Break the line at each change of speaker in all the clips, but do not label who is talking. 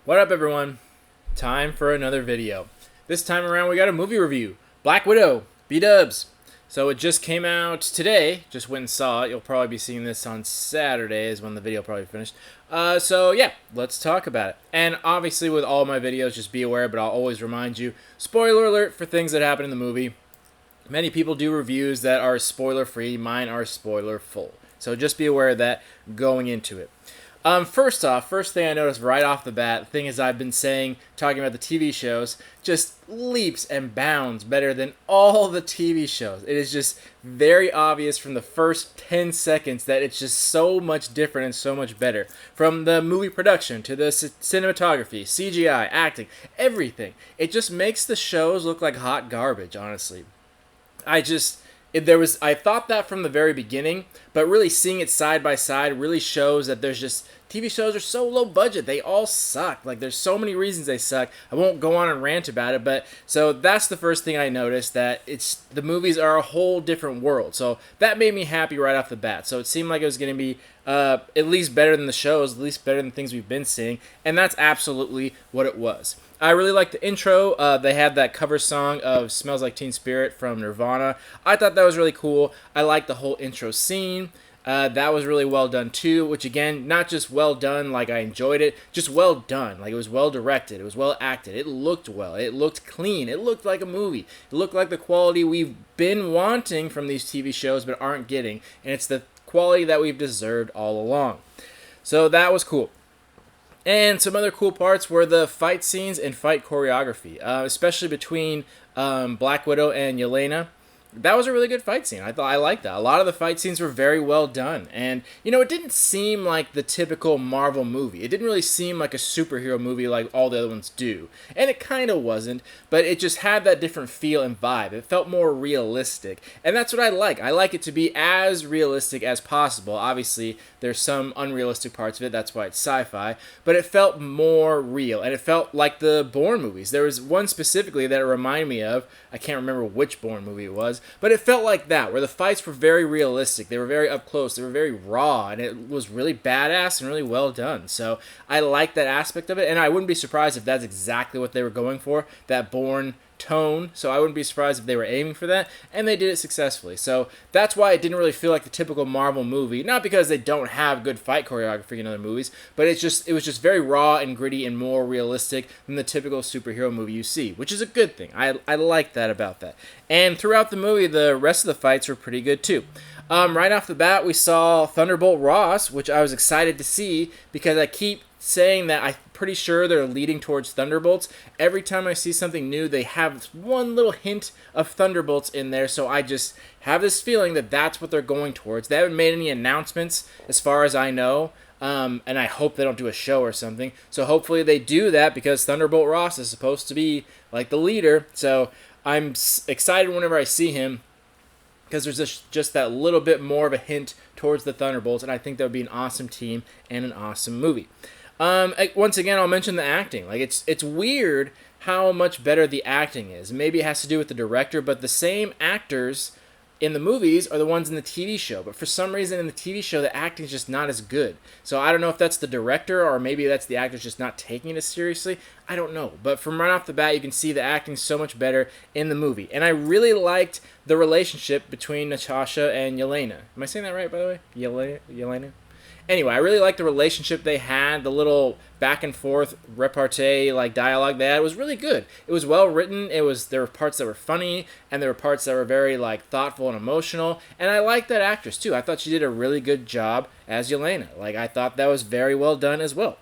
What up, everyone? Time for another video. This time around, we got a movie review. Black Widow, B-dubs. So it just came out today. Just went and saw it. You'll probably be seeing this on Saturday is when the video probably finished. So yeah, let's talk about it. And obviously with all my videos, just be aware, but I'll always remind you, spoiler alert for things that happen in the movie. Many people do reviews that are spoiler-free. Mine are spoiler-full. So just be aware of that going into it. First thing I noticed right off the bat, the thing is I've been saying, talking about the TV shows, just leaps and bounds better than all the TV shows. It is just very obvious from the first 10 seconds that it's just so much different and so much better. From the movie production to the cinematography, CGI, acting, everything. It just makes the shows look like hot garbage, honestly. I thought that from the very beginning, but really seeing it side by side really shows that there's just TV shows are so low budget. They all suck. Like, there's so many reasons they suck. I won't go on and rant about it, but so that's the first thing I noticed, that the movies are a whole different world. So that made me happy right off the bat. So it seemed like it was going to be at least better than the shows, at least better than things we've been seeing, and that's absolutely what it was. I really liked the intro. They had that cover song of Smells Like Teen Spirit from Nirvana. I thought that was really cool. I liked the whole intro scene. That was really well done too, which again, not just well done like I enjoyed it, just well done. Like, it was well directed, it was well acted, it looked well, it looked clean, it looked like a movie. It looked like the quality we've been wanting from these TV shows but aren't getting, and it's the quality that we've deserved all along. So that was cool. And some other cool parts were the fight scenes and fight choreography, especially between Black Widow and Yelena. That was a really good fight scene. I liked that. A lot of the fight scenes were very well done. And, it didn't seem like the typical Marvel movie. It didn't really seem like a superhero movie like all the other ones do. And it kind of wasn't, but it just had that different feel and vibe. It felt more realistic. And that's what I like. I like it to be as realistic as possible. Obviously, there's some unrealistic parts of it. That's why it's sci-fi. But it felt more real. And it felt like the Bourne movies. There was one specifically that it reminded me of. I can't remember which Bourne movie it was. But it felt like that, where the fights were very realistic. They were very up close. They were very raw, and it was really badass and really well done. So I like that aspect of it, and I wouldn't be surprised if that's exactly what they were going for, that Bourne tone. So I wouldn't be surprised if they were aiming for that, and they did it successfully. So that's why it didn't really feel like the typical Marvel movie. Not because they don't have good fight choreography in other movies, but it was just very raw and gritty and more realistic than the typical superhero movie you see, which is a good thing. I like that about that. And throughout the movie, the rest of the fights were pretty good too. Right off the bat, we saw Thunderbolt Ross, which I was excited to see because I keep saying that I'm pretty sure they're leading towards Thunderbolts. Every time I see something new, they have one little hint of Thunderbolts in there, so I just have this feeling that that's what they're going towards. They haven't made any announcements as far as I know, and I hope they don't do a show or something. So hopefully they do that, because Thunderbolt Ross is supposed to be like the leader, so I'm excited whenever I see him, because there's just that little bit more of a hint towards the Thunderbolts, and I think that would be an awesome team and an awesome movie. Once again, I'll mention the acting. Like, it's weird how much better the acting is. Maybe it has to do with the director, but the same actors in the movies are the ones in the TV show. But for some reason in the TV show, the acting is just not as good. So I don't know if that's the director or maybe that's the actors just not taking it as seriously. I don't know. But from right off the bat, you can see the acting so much better in the movie. And I really liked the relationship between Natasha and Yelena. Am I saying that right, by the way? Yelena? Anyway, I really liked the relationship they had, the little back and forth repartee like dialogue they had. It was really good. It was well written. There were parts that were funny, and there were parts that were very thoughtful and emotional. And I liked that actress too. I thought she did a really good job as Yelena. I thought that was very well done as well.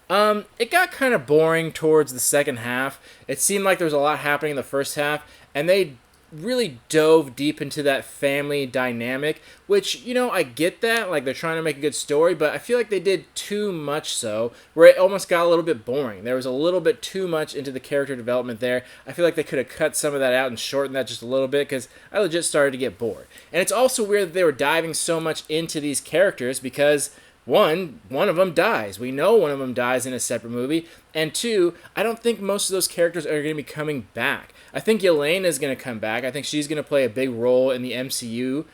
It got kind of boring towards the second half. It seemed like there was a lot happening in the first half, and they really dove deep into that family dynamic, which, I get that, they're trying to make a good story, but I feel like they did too much so, where it almost got a little bit boring. There was a little bit too much into the character development there. I feel like they could have cut some of that out and shortened that just a little bit, because I legit started to get bored. And it's also weird that they were diving so much into these characters, because one of them dies. We know one of them dies in a separate movie. And two, I don't think most of those characters are going to be coming back. I think Yelena is going to come back. I think she's going to play a big role in the MCU,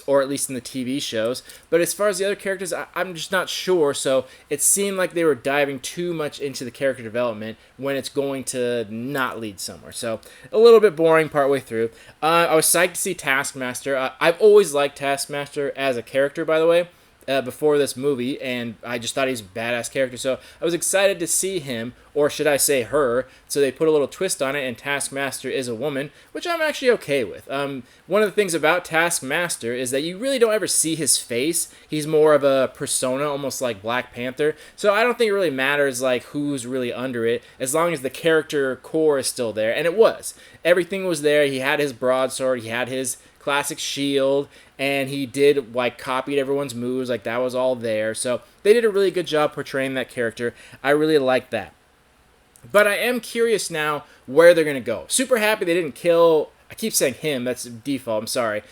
or at least in the TV shows. But as far as the other characters, I'm just not sure. So it seemed like they were diving too much into the character development when it's going to not lead somewhere. So a little bit boring partway through. I was psyched to see Taskmaster. I've always liked Taskmaster as a character, by the way. Before this movie, and I just thought he's a badass character, so I was excited to see him, or should I say her, so they put a little twist on it, and Taskmaster is a woman, which I'm actually okay with. One of the things about Taskmaster is that you really don't ever see his face. He's more of a persona, almost like Black Panther, so I don't think it really matters like who's really under it, as long as the character core is still there, and it was. Everything was there. He had his broadsword, he had his classic shield, and he did like copied everyone's moves, like that was all there. So they did a really good job portraying that character. I really like that. But I am curious now where they're gonna go. Super happy they didn't kill, I keep saying him, that's default, I'm sorry.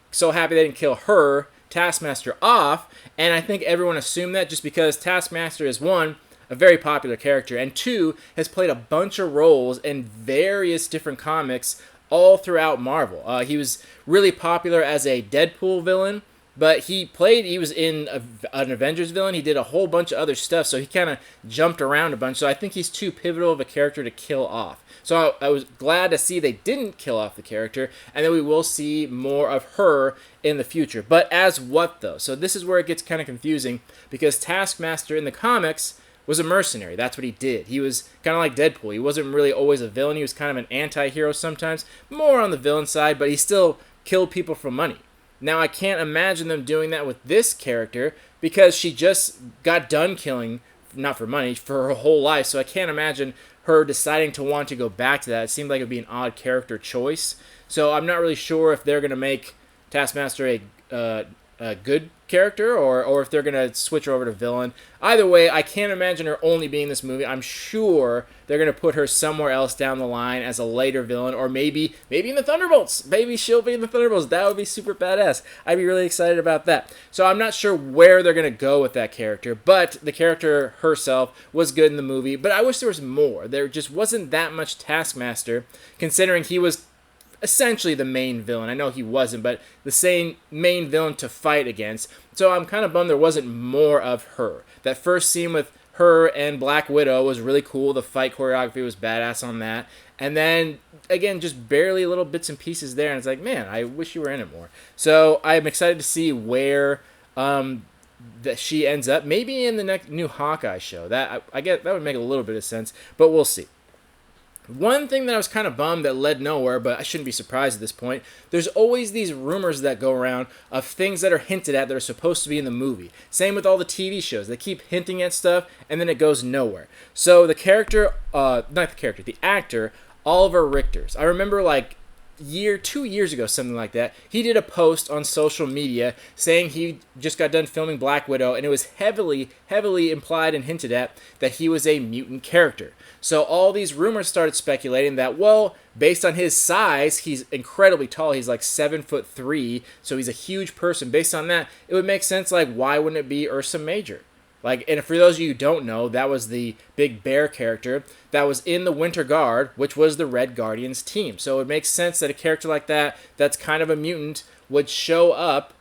So happy they didn't kill her, Taskmaster, off, and I think everyone assumed that just because Taskmaster is one, a very popular character, and two, has played a bunch of roles in various different comics all throughout Marvel. He was really popular as a Deadpool villain, but he was in an Avengers villain. He did a whole bunch of other stuff, so he kind of jumped around a bunch. So I think he's too pivotal of a character to kill off. So I was glad to see they didn't kill off the character, and that we will see more of her in the future. But as what, though? So this is where it gets kind of confusing, because Taskmaster in the comics was a mercenary. That's what he did. He was kind of like Deadpool. He wasn't really always a villain. He was kind of an anti-hero sometimes, more on the villain side, but he still killed people for money. Now, I can't imagine them doing that with this character because she just got done killing, not for money, for her whole life, so I can't imagine her deciding to want to go back to that. It seemed like it would be an odd character choice, so I'm not really sure if they're going to make Taskmaster a good character or if they're going to switch her over to villain. Either way, I can't imagine her only being in this movie. I'm sure they're going to put her somewhere else down the line as a later villain, or maybe in the Thunderbolts. Maybe she'll be in the Thunderbolts. That would be super badass. I'd be really excited about that. So I'm not sure where they're going to go with that character, but the character herself was good in the movie. But I wish there was more. There just wasn't that much Taskmaster, considering he was essentially the main villain. I know he wasn't, but the same main villain to fight against. So I'm kind of bummed there wasn't more of her. That first scene with her and Black Widow was really cool. The fight choreography was badass on that. And then, again, just barely little bits and pieces there. And it's like, man, I wish you were in it more. So I'm excited to see where that she ends up. Maybe in the next new Hawkeye show. That I get that would make a little bit of sense, but we'll see. One thing that I was kind of bummed that led nowhere, but I shouldn't be surprised at this point, there's always these rumors that go around of things that are hinted at that are supposed to be in the movie. Same with all the TV shows. They keep hinting at stuff, and then it goes nowhere. So the actor, Oliver Richters. I remember like 2 years ago, something like that, he did a post on social media saying he just got done filming Black Widow, and it was heavily implied and hinted at that he was a mutant character. So all these rumors started speculating that, well, based on his size, he's incredibly tall. He's like 7'3", so he's a huge person. Based on that, it would make sense, like, why wouldn't it be Ursa Major? Like, and for those of you who don't know, that was the big bear character that was in the Winter Guard, which was the Red Guardians team. So it makes sense that a character like that, that's kind of a mutant, would show up,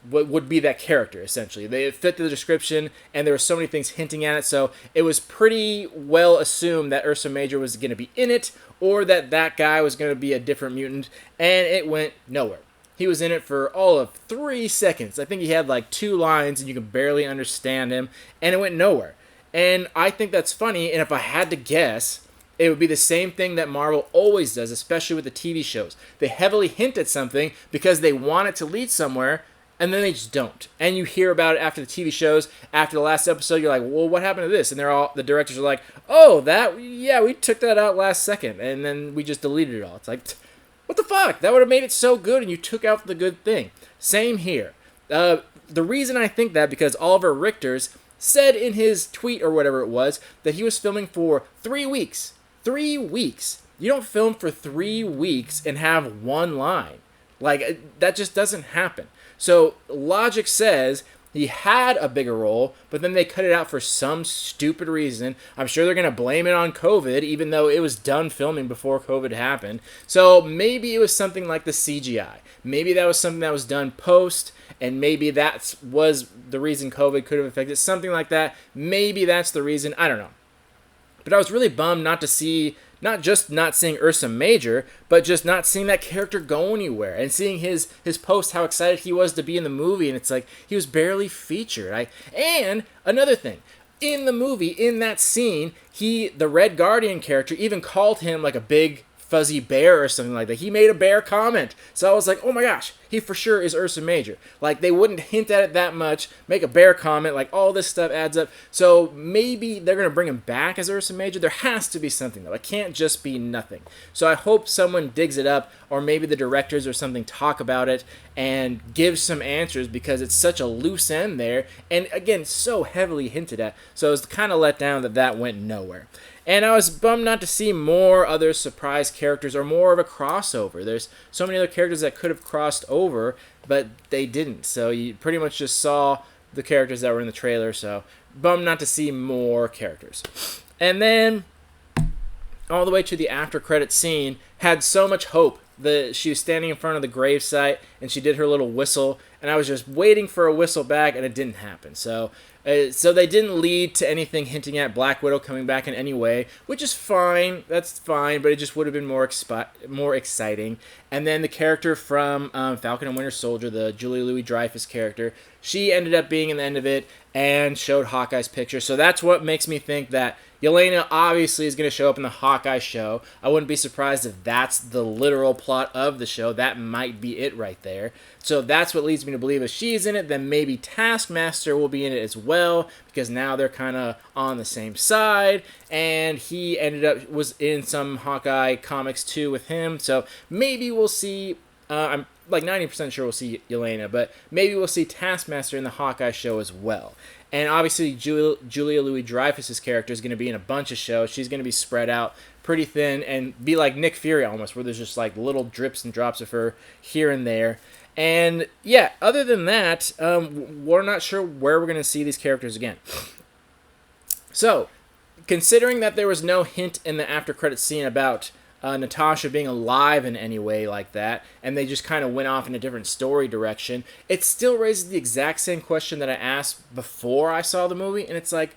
would be that character, essentially. They fit the description, and there were so many things hinting at it, so it was pretty well assumed that Ursa Major was going to be in it, or that guy was going to be a different mutant, and it went nowhere. He was in it for all of 3 seconds. I think he had like 2 lines and you could barely understand him, and it went nowhere. And I think that's funny, and if I had to guess, it would be the same thing that Marvel always does, especially with the TV shows. They heavily hint at something because they want it to lead somewhere, and then they just don't. And you hear about it after the TV shows, after the last episode, you're like, well, what happened to this? And the directors are like, oh, we took that out last second, and then we just deleted it all. It's like, what the fuck? That would have made it so good, and you took out the good thing. Same here. The reason I think that, because Oliver Richters said in his tweet or whatever it was that he was filming for 3 weeks. 3 weeks. You don't film for 3 weeks and have 1 line. Like, that just doesn't happen. So logic says he had a bigger role, but then they cut it out for some stupid reason. I'm sure they're going to blame it on COVID, even though it was done filming before COVID happened. So maybe it was something like the CGI. Maybe that was something that was done post, and maybe that was the reason COVID could have affected something like that. Maybe that's the reason. I don't know. But I was really bummed not to see, not just not seeing Ursa Major, but just not seeing that character go anywhere. And seeing his post, how excited he was to be in the movie, and it's like he was barely featured. And another thing, in the movie, in that scene, the Red Guardian character even called him like a big fuzzy bear or something like that. He made a bear comment. So I was like, oh my gosh, he for sure is Ursa Major. Like, they wouldn't hint at it that much, make a bear comment, like all this stuff adds up. So maybe they're going to bring him back as Ursa Major. There has to be something though. It can't just be nothing. So I hope someone digs it up, or maybe the directors or something talk about it and give some answers, because it's such a loose end there. And again, so heavily hinted at. So I was kind of let down that went nowhere. And I was bummed not to see more other surprise characters or more of a crossover. There's so many other characters that could have crossed over, but they didn't. So you pretty much just saw the characters that were in the trailer. So bummed not to see more characters. And then all the way to the after credit scene, had so much hope. She was standing in front of the gravesite and she did her little whistle, and I was just waiting for a whistle back, and it didn't happen. So they didn't lead to anything hinting at Black Widow coming back in any way, which is fine. That's fine, but it just would have been more exciting. And then the character from Falcon and Winter Soldier, the Julia Louis-Dreyfus character, she ended up being in the end of it and showed Hawkeye's picture. So that's what makes me think that Yelena obviously is going to show up in the Hawkeye show. I wouldn't be surprised if that's the literal plot of the show. That might be it right there. So that's what leads me to believe if she's in it, then maybe Taskmaster will be in it as well, because now they're kind of on the same side, and he was in some Hawkeye comics too with him. So maybe we'll see, I'm like 90% sure we'll see Yelena, but maybe we'll see Taskmaster in the Hawkeye show as well. And obviously, Julia Louis-Dreyfus' character is going to be in a bunch of shows. She's going to be spread out pretty thin and be like Nick Fury almost, where there's just like little drips and drops of her here and there. And yeah, other than that, we're not sure where we're going to see these characters again. So, considering that there was no hint in the after credits scene about Natasha being alive in any way like that, and they just kind of went off in a different story direction, it still raises the exact same question that I asked before I saw the movie, and it's like,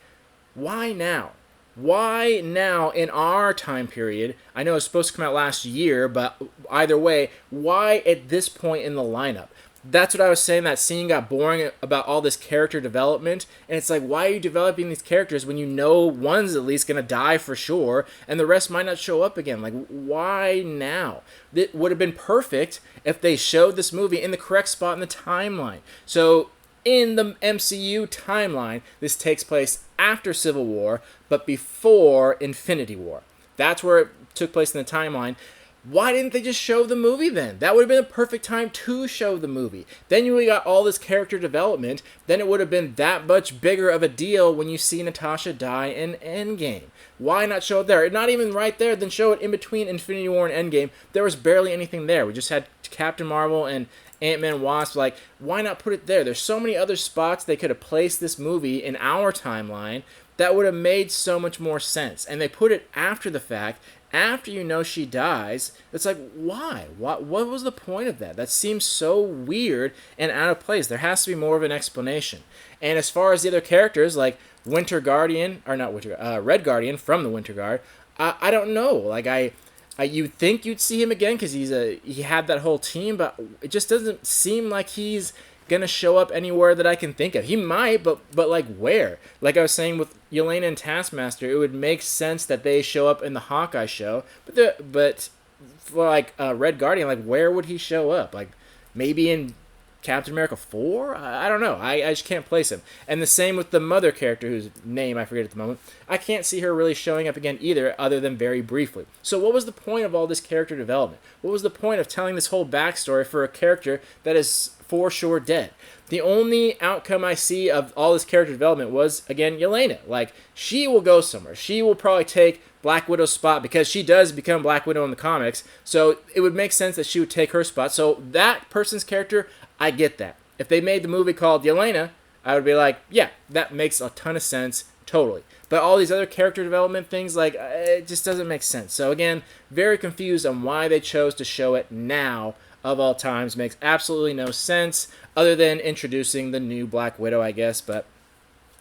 why now? Why now in our time period? I know it's supposed to come out last year, but either way, why at this point in the lineup? That's what I was saying, that scene got boring about all this character development, and it's like, why are you developing these characters when you know one's at least going to die for sure, and the rest might not show up again? Like, why now? It would have been perfect if they showed this movie in the correct spot in the timeline. So, in the MCU timeline, this takes place after Civil War, but before Infinity War. That's where it took place in the timeline. Why didn't they just show the movie then? That would have been a perfect time to show the movie. Then you got all this character development. Then it would have been that much bigger of a deal when you see Natasha die in Endgame. Why not show it there? Not even right there, then show it in between Infinity War and Endgame. There was barely anything there. We just had Captain Marvel and Ant-Man Wasp. Like, why not put it there? There's so many other spots they could have placed this movie in our timeline that would have made so much more sense. And they put it after the fact, after you know she dies. It's like, why? What was the point of that? That seems so weird and out of place. There has to be more of an explanation. And as far as the other characters, like Red Guardian from the Winter Guard, I don't know. Like, you'd think you'd see him again because he had that whole team, but it just doesn't seem like he's gonna show up anywhere that I can think of. He might, but like where? Like I was saying with Yelena and Taskmaster, it would make sense that they show up in the Hawkeye show, but for like Red Guardian, like where would he show up? Like maybe in Captain America 4? I don't know. I just can't place him. And the same with the mother character, whose name I forget at the moment. I can't see her really showing up again either, other than very briefly. So what was the point of all this character development? What was the point of telling this whole backstory for a character that is for sure dead? The only outcome I see of all this character development was, again, Yelena. Like, she will go somewhere. She will probably take Black Widow's spot because she does become Black Widow in the comics. So it would make sense that she would take her spot. So that person's character, I get that. If they made the movie called Yelena, I would be like, yeah, that makes a ton of sense, totally. But all these other character development things, like, it just doesn't make sense. So again, very confused on why they chose to show it now of all times. Makes absolutely no sense other than introducing the new Black Widow, I guess. But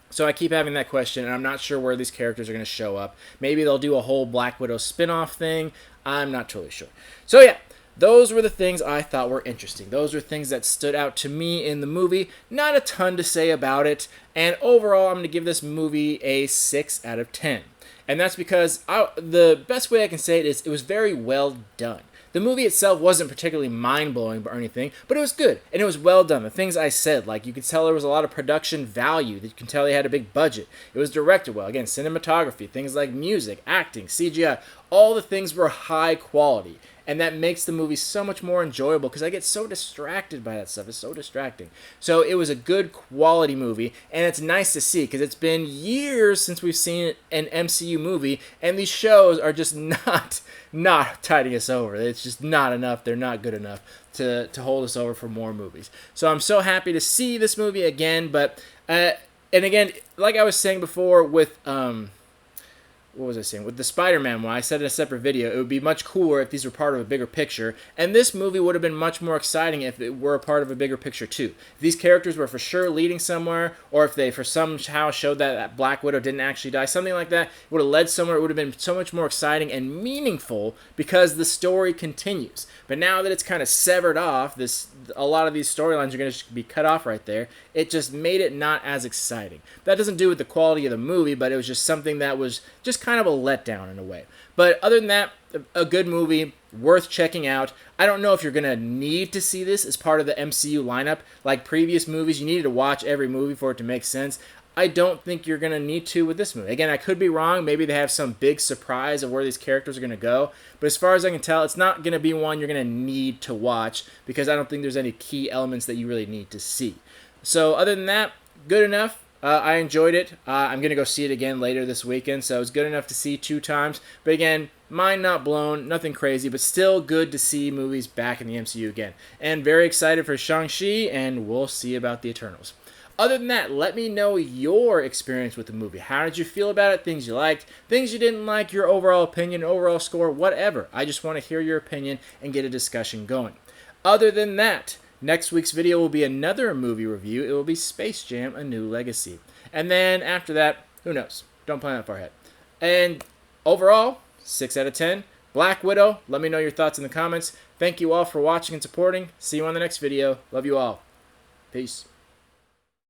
so I keep having that question, and I'm not sure where these characters are going to show up. Maybe they'll do a whole Black Widow spin-off thing. I'm not totally sure. So yeah, those were the things I thought were interesting. Those were things that stood out to me in the movie. Not a ton to say about it. And overall, I'm going to give this movie a 6 out of 10. And that's because the best way I can say it is it was very well done. The movie itself wasn't particularly mind-blowing or anything, but it was good, and it was well done. The things I said, like you could tell there was a lot of production value. You can tell they had a big budget. It was directed well. Again, cinematography, things like music, acting, CGI, all the things were high quality. And that makes the movie so much more enjoyable because I get so distracted by that stuff. It's so distracting. So it was a good quality movie, and it's nice to see because it's been years since we've seen an MCU movie, and these shows are just not tiding us over. It's just not enough. They're not good enough to hold us over for more movies. So I'm so happy to see this movie again. But and again, like I was saying before with what was I saying? With the Spider-Man one, I said in a separate video, it would be much cooler if these were part of a bigger picture, and this movie would have been much more exciting if it were a part of a bigger picture too. If these characters were for sure leading somewhere, or if they for somehow showed that Black Widow didn't actually die, something like that, would have led somewhere. It would have been so much more exciting and meaningful because the story continues. But now that it's kind of severed off, a lot of these storylines are going to be cut off right there. It just made it not as exciting. That doesn't do with the quality of the movie, but it was just something that was just kind of a letdown in a way. But other than that, a good movie, worth checking out. I don't know if you're going to need to see this as part of the MCU lineup. Like previous movies, you needed to watch every movie for it to make sense. I don't think you're going to need to with this movie. Again, I could be wrong. Maybe they have some big surprise of where these characters are going to go. But as far as I can tell, it's not going to be one you're going to need to watch because I don't think there's any key elements that you really need to see. So other than that, good enough. I enjoyed it. I'm going to go see it again later this weekend, so it's good enough to see 2 times. But again, mind not blown, nothing crazy, but still good to see movies back in the MCU again. And very excited for Shang-Chi, and we'll see about the Eternals. Other than that, let me know your experience with the movie. How did you feel about it? Things you liked, things you didn't like, your overall opinion, overall score, whatever. I just want to hear your opinion and get a discussion going. Other than that, next week's video will be another movie review. It will be Space Jam: A New Legacy. And then after that, who knows? Don't plan that far ahead. And overall, 6 out of 10. Black Widow, let me know your thoughts in the comments. Thank you all for watching and supporting. See you on the next video. Love you all. Peace.